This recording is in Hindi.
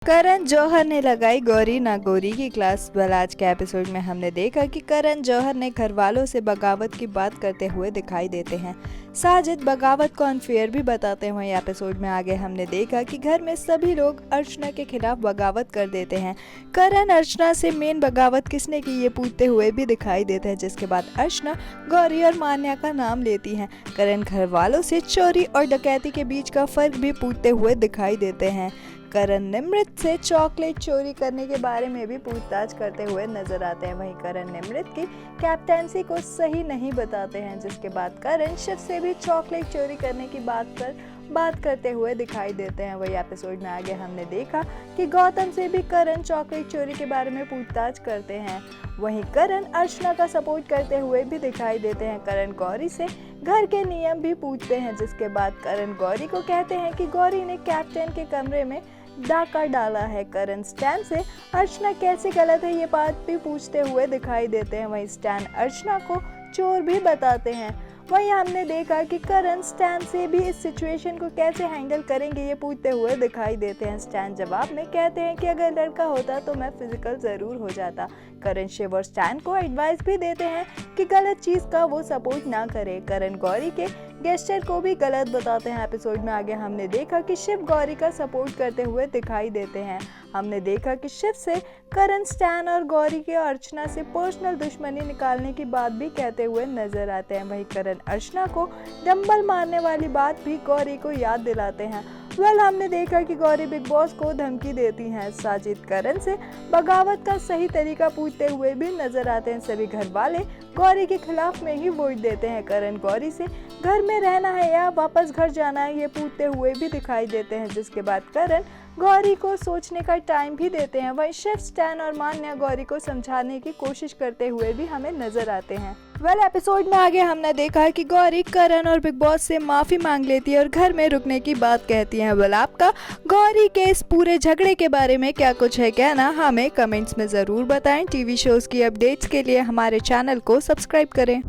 करण जौहर ने लगाई गौरी ना गौरी की क्लास। वेल, आज के एपिसोड में हमने देखा कि करण जौहर ने घर वालों से बगावत की बात करते हुए दिखाई देते हैं। साजिद बगावत को अनफेयर भी बताते हुए एपिसोड में आगे हमने देखा कि घर में सभी लोग अर्चना के खिलाफ बगावत कर देते हैं। करण अर्चना से मेन बगावत किसने की ये पूछते हुए भी दिखाई देते हैं, जिसके बाद अर्चना गौरी और मान्या का नाम लेती हैं। करण घर वालों से चोरी और डकैती के बीच का फर्क भी पूछते हुए दिखाई देते हैं। करण निमृत से चॉकलेट चोरी करने के बारे में भी पूछताछ करते हुए नजर आते हैं। वहीं करण निमृत की कैप्टेंसी को सही नहीं बताते हैं, जिसके बाद करण शिव से भी चॉकलेट चोरी करने की बात करते हुए दिखाई देते हैं। वही एपिसोड में आगे हमने देखा कि गौतम से भी करण चॉकलेट चोरी के बारे में पूछताछ करते हैं। वहीं करण अर्चना का सपोर्ट करते हुए भी दिखाई देते हैं। करण गौरी से घर के नियम भी पूछते हैं, जिसके बाद करण गौरी को कहते हैं कि गौरी ने कैप्टन के कमरे में डाका डाला है। करण स्टैन से अर्चना कैसे गलत है ये बात भी पूछते हुए दिखाई देते हैं। वहीं स्टैन अर्चना को चोर भी बताते हैं। वहीं हमने देखा कि करण स्टैन से भी इस सिचुएशन को कैसे हैंडल करेंगे ये पूछते हुए दिखाई देते हैं। स्टैन जवाब में कहते हैं कि अगर लड़का होता तो मैं फिजिकल जरूर हो जाता। करण शिव और स्टैन को एडवाइस भी देते हैं कि गलत चीज का वो सपोर्ट ना करे। करण गौरी के गेस्चर को भी गलत बताते हैं। एपिसोड में आगे हमने देखा कि शिव गौरी का सपोर्ट करते हुए दिखाई देते हैं। हमने देखा कि शिव से करण स्टैन और गौरी के अर्चना से पर्सनल दुश्मनी निकालने की बात भी कहते हुए नजर आते हैं। वहीं करण अर्चना को डंबल मारने वाली बात भी गौरी को याद दिलाते हैं। हमने देखा कि गौरी बिग बॉस को धमकी देती हैं। साजिद करण से बगावत का सही तरीका पूछते हुए भी नजर आते हैं। सभी घर वाले गौरी के खिलाफ में ही वोट देते हैं। करण गौरी से घर में रहना है या वापस घर जाना है ये पूछते हुए भी दिखाई देते हैं, जिसके बाद करण गौरी को सोचने का टाइम भी देते हैं। वहीं शिव, स्टैन और मान्या गौरी को समझाने की कोशिश करते हुए भी हमें नजर आते हैं। एपिसोड में आगे हमने देखा कि गौरी करण और बिग बॉस से माफी मांग लेती है और घर में रुकने की बात कहती है। आपका गौरी के इस पूरे झगड़े के बारे में क्या कुछ है कहना, हमें कमेंट्स में जरूर बताएं। टीवी शोज की अपडेट्स के लिए हमारे चैनल को सब्सक्राइब करें।